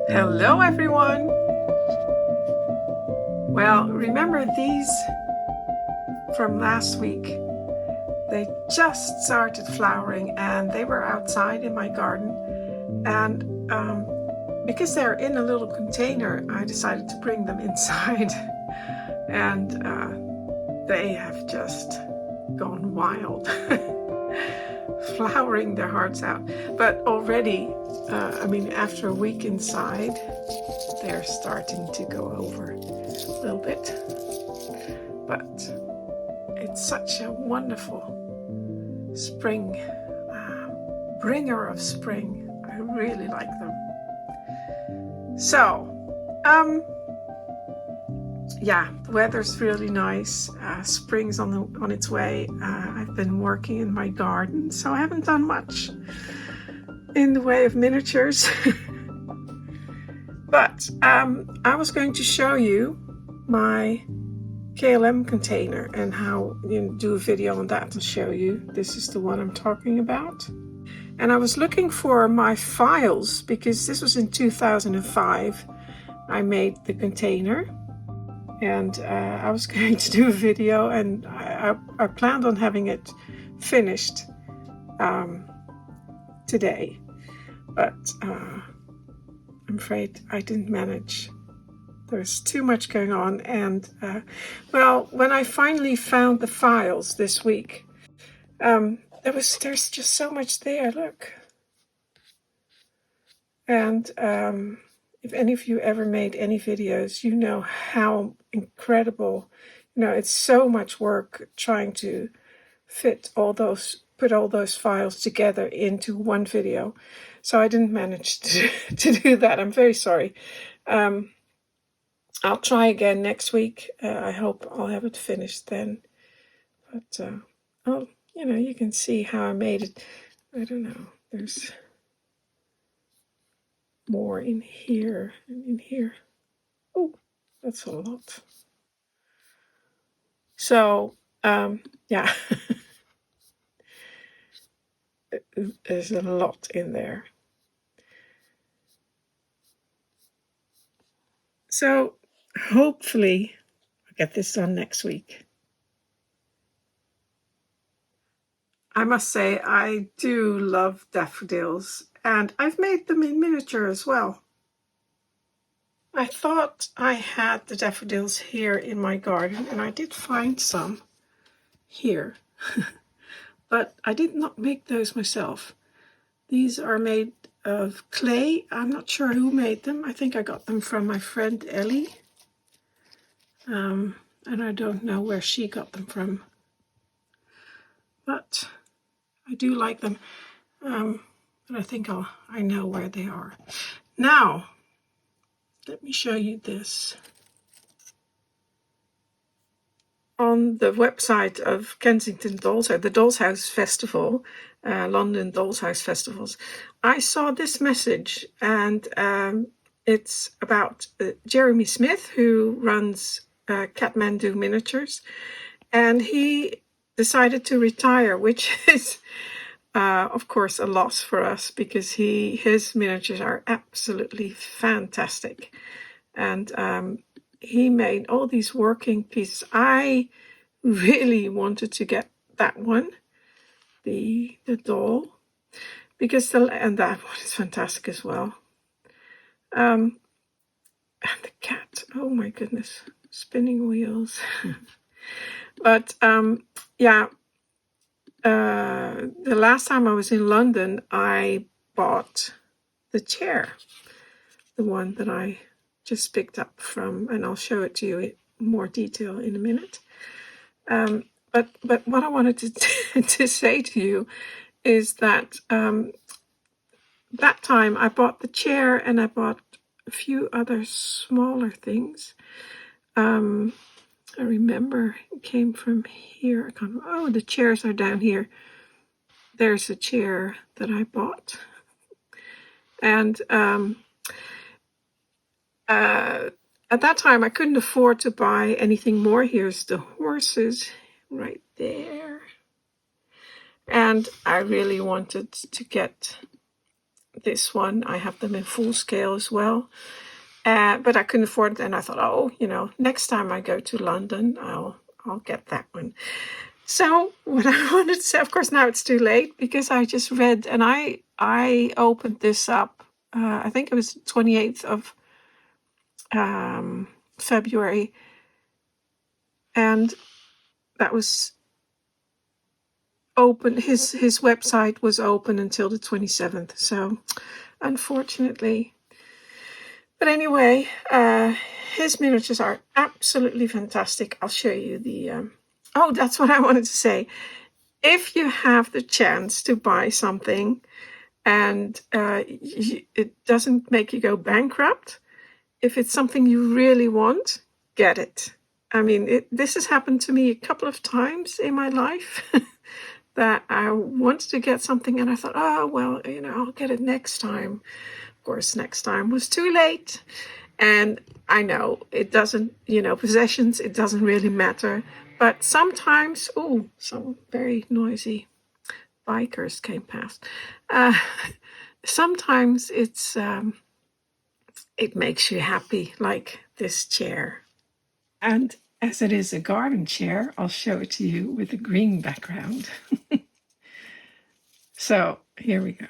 Hello everyone! Well, remember these from last week? They just started flowering and they were outside in my garden, and because they're in a little container, I decided to bring them inside and they have just gone wild. Flowering their hearts out. But already, after a week inside, they're starting to go over a little bit. But it's such a wonderful spring, bringer of spring. I really like them. So, the weather's really nice. Spring's on its way. I've been working in my garden, so I haven't done much in the way of miniatures. But I was going to show you my KLM container and how you do a video on that to show you. This is the one I'm talking about. And I was looking for my files because this was in 2005. I made the container. And I was going to do a video, and I planned on having it finished today, but I'm afraid I didn't manage. There's too much going on, and when I finally found the files this week, there's just so much there. Look, and if any of you ever made any videos, you know how incredible, it's so much work trying to put all those files together into one video. So I didn't manage to do that. I'm very sorry. I'll try again next week. I hope I'll have it finished then. But, you can see how I made it. I don't know. There's more in here and in here. Oh, that's a lot. So, there's a lot in there. So, hopefully, I'll get this done next week. I must say, I do love daffodils, and I've made them in miniature as well. I thought I had the daffodils here in my garden, and I did find some here. But I did not make those myself. These are made of clay. I'm not sure who made them. I think I got them from my friend Ellie. And I don't know where she got them from. But I do like them. And I think I know where they are. Now, let me show you this. On the website of Kensington Dolls'house, the Dolls'house Festival, London Dolls'house Festivals, I saw this message, and it's about Jeremy Smith, who runs Kathmandu Miniatures, and he decided to retire, which is, of course, a loss for us because his miniatures are absolutely fantastic, and he made all these working pieces. I really wanted to get that one, the doll, because and that one is fantastic as well. And the cat, oh my goodness, spinning wheels. But the last time I was in London, I bought the chair, the one that I just picked up from, and I'll show it to you in more detail in a minute. But what I wanted to say to you is that that time I bought the chair and I bought a few other smaller things. I remember it came from here. The chairs are down here. There's a chair that I bought. And at that time, I couldn't afford to buy anything more. Here's the horses right there. And I really wanted to get this one. I have them in full scale as well. But I couldn't afford it, and I thought, oh, next time I go to London, I'll get that one. So what I wanted to say, of course, now it's too late because I just read, and I opened this up. I think it was 28th of February, and that was open. His website was open until the 27th. So unfortunately. But anyway, his miniatures are absolutely fantastic. I'll show you the... oh, that's what I wanted to say. If you have the chance to buy something and it doesn't make you go bankrupt, if it's something you really want, get it. I mean, this has happened to me a couple of times in my life that I wanted to get something and I thought, oh, well, I'll get it next time. Of course, next time was too late. And I know it doesn't, possessions, it doesn't really matter. But sometimes, some very noisy bikers came past. Sometimes it makes you happy, like this chair. And as it is a garden chair, I'll show it to you with a green background. So here we go.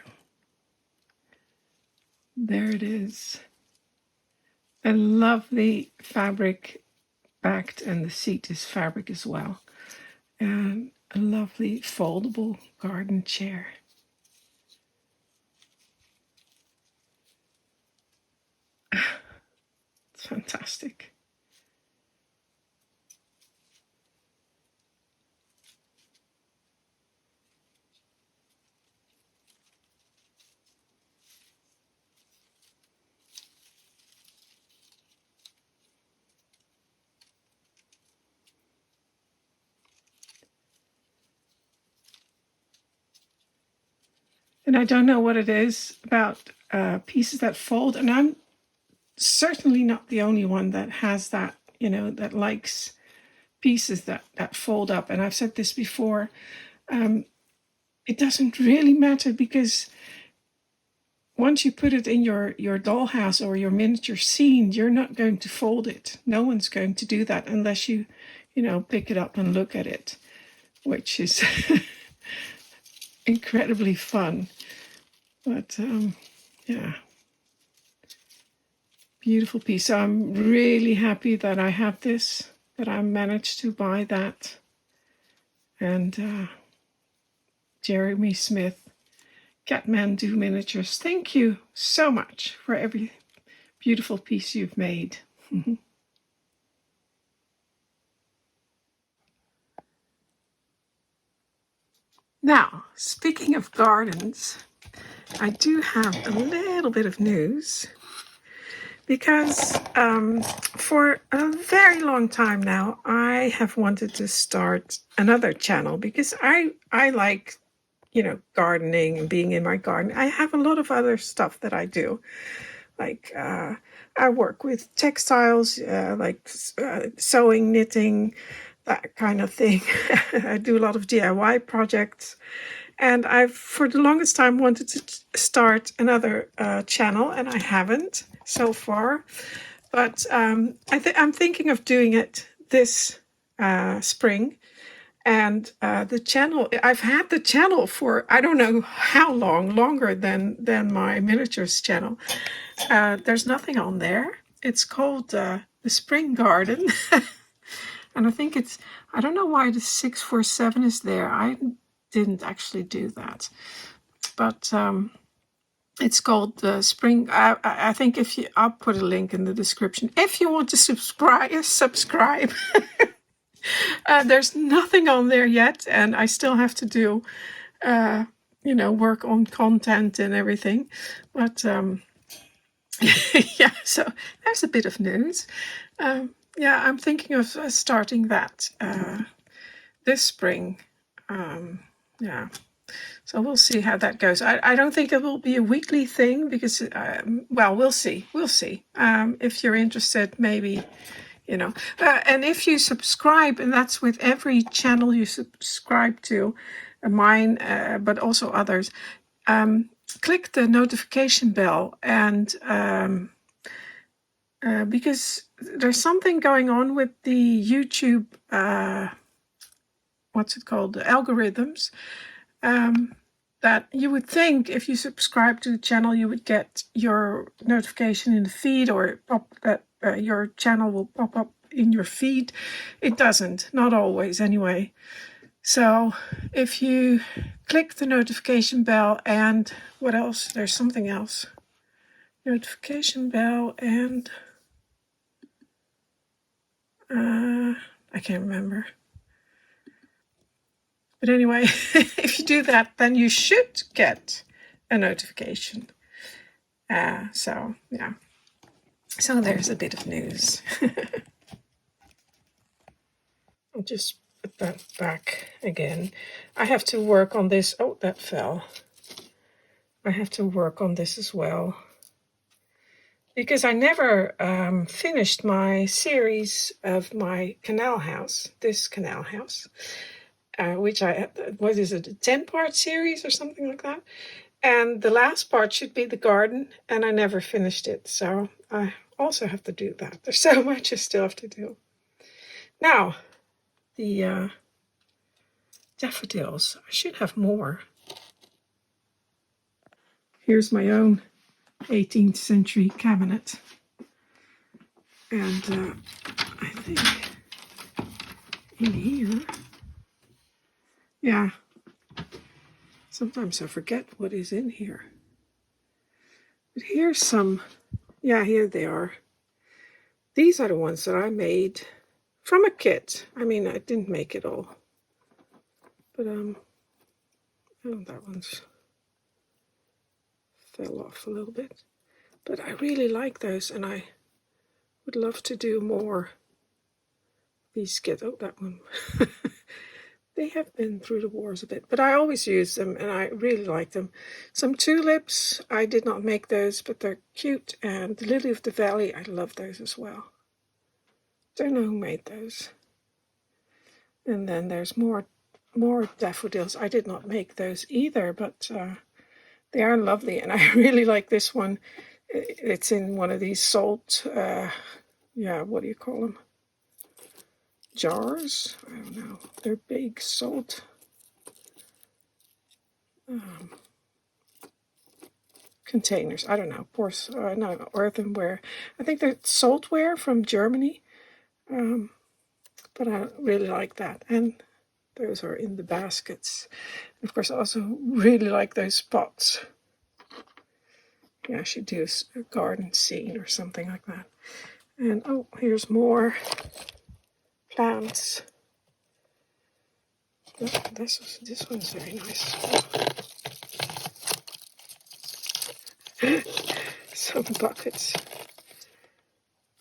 There it is. A lovely fabric backed, and the seat is fabric as well. And a lovely foldable garden chair. It's fantastic. And I don't know what it is about pieces that fold. And I'm certainly not the only one that has that, that likes pieces that fold up. And I've said this before. It doesn't really matter because once you put it in your dollhouse or your miniature scene, you're not going to fold it. No one's going to do that unless you, pick it up and look at it, which is incredibly fun. But yeah, beautiful piece. So I'm really happy that I have this, that I managed to buy that. And Jeremy Smith, Kathmandu Miniatures, thank you so much for every beautiful piece you've made. Now, speaking of gardens, I do have a little bit of news because for a very long time now, I have wanted to start another channel because I like, gardening and being in my garden. I have a lot of other stuff that I do. Like I work with textiles, like sewing, knitting, that kind of thing. I do a lot of DIY projects. And I've, for the longest time, wanted to start another channel, and I haven't so far. But I'm thinking of doing it this spring. And the channel, I've had the channel for, I don't know how long, longer than my miniatures channel. There's nothing on there. It's called The Spring Garden. And I think I don't know why the 647 is there. I didn't actually do that. But it's called The Spring. I think I'll put a link in the description. If you want to subscribe. There's nothing on there yet, and I still have to do, work on content and everything. But yeah, so there's a bit of news. Yeah, I'm thinking of starting that this spring. Yeah, so we'll see how that goes. I don't think it will be a weekly thing because, well, we'll see. We'll see. If you're interested, maybe. And if you subscribe, and that's with every channel you subscribe to, mine, but also others, click the notification bell, and because there's something going on with the YouTube, what's it called, the algorithms, that you would think if you subscribe to the channel, you would get your notification in the feed, or your channel will pop up in your feed. It doesn't, not always anyway. So if you click the notification bell, and what else? There's something else. Notification bell and I can't remember. But anyway, if you do that, then you should get a notification. So yeah. So there's a bit of news. I'll just put that back again. I have to work on this. Oh, that fell. I have to work on this as well, because I never finished my series of my canal house, this canal house, which what is it, a 10-part series or something like that? And the last part should be the garden, and I never finished it. So I also have to do that. There's so much I still have to do. Now, the daffodils. I should have more. Here's my own 18th century cabinet. And I think in here, yeah, sometimes I forget what is in here. But here's some, yeah, here they are. These are the ones that I made from a kit. I mean, I didn't make it all. But, oh, that one's fell off a little bit. But I really like those, and I would love to do more. These kits, oh, that one. They have been through the wars a bit, but I always use them, and I really like them. Some tulips, I did not make those, but they're cute. And the lily of the valley, I love those as well. Don't know who made those. And then there's more daffodils. I did not make those either, but they are lovely, and I really like this one. It's in one of these salt, what do you call them? Jars? I don't know. They're big salt containers. I don't know. No, earthenware. I think they're saltware from Germany. But I really like that. And those are in the baskets. Of course, I also really like those pots. Yeah, I should do a garden scene or something like that. And oh, here's more plants. Oh, this one's very nice. Some buckets.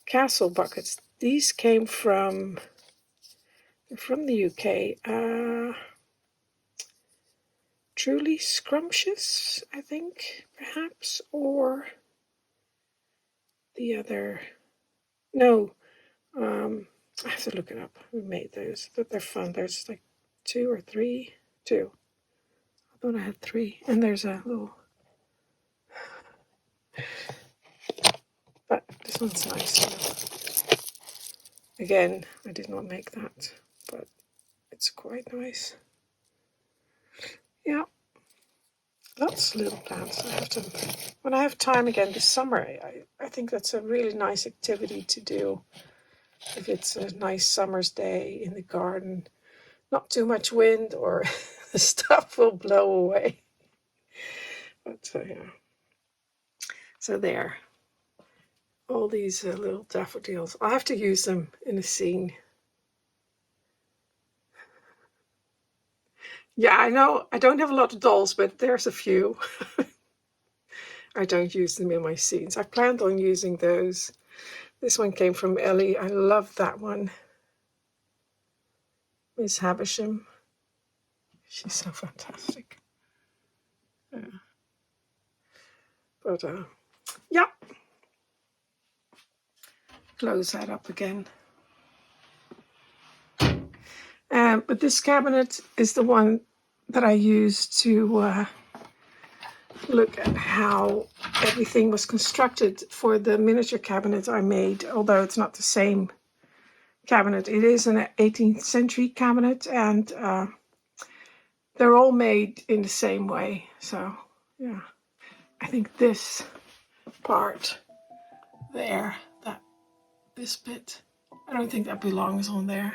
Castle buckets. These came from the UK. Truly Scrumptious, I think, perhaps, or the other. No, I have to look it up. Who made those? But they're fun. There's like 2 or 3. 2. I thought I had 3. And there's a little. But this one's nice. Again, I did not make that, but it's quite nice. Yeah. Lots of little plants. When I have time again this summer, I think that's a really nice activity to do. If it's a nice summer's day in the garden, not too much wind, or the stuff will blow away. But yeah. So there. All these little daffodils. I'll have to use them in a scene. Yeah, I know I don't have a lot of dolls, but there's a few. I don't use them in my scenes. I planned on using those. This one came from Ellie. I love that one. Miss Havisham. She's so fantastic. Yeah. But yeah. Close that up again. But this cabinet is the one that I use to look at how everything was constructed for the miniature cabinet I made, although it's not the same cabinet. It is an 18th century cabinet, and they're all made in the same way. So yeah, I think this part there, this bit, I don't think that belongs on there.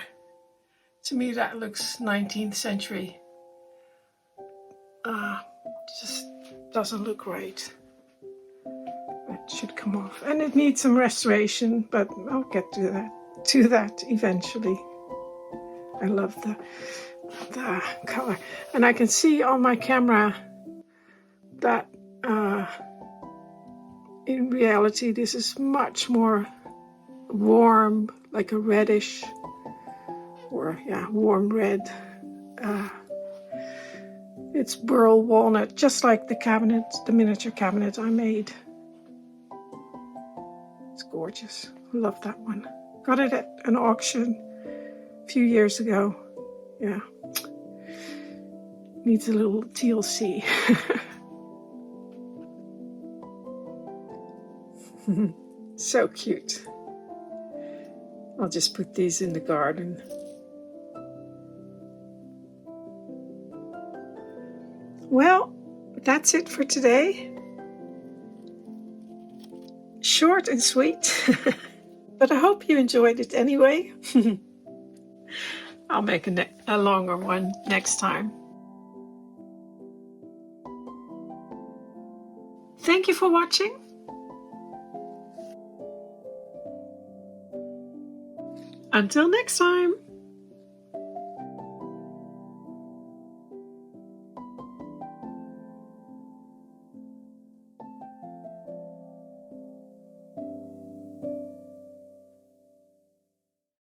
To me that looks 19th century. Just doesn't look right. It should come off, and it needs some restoration, but I'll get to that eventually. I love the color, and I can see on my camera that in reality this is much more warm, like a reddish, or yeah, warm red. It's burl walnut, just like the miniature cabinet I made. It's gorgeous. I love that one. Got it at an auction a few years ago. Yeah. Needs a little TLC. So cute. I'll just put these in the garden. Well, that's it for today. Short and sweet. But I hope you enjoyed it anyway. I'll make a longer one next time. Thank you for watching. Until next time.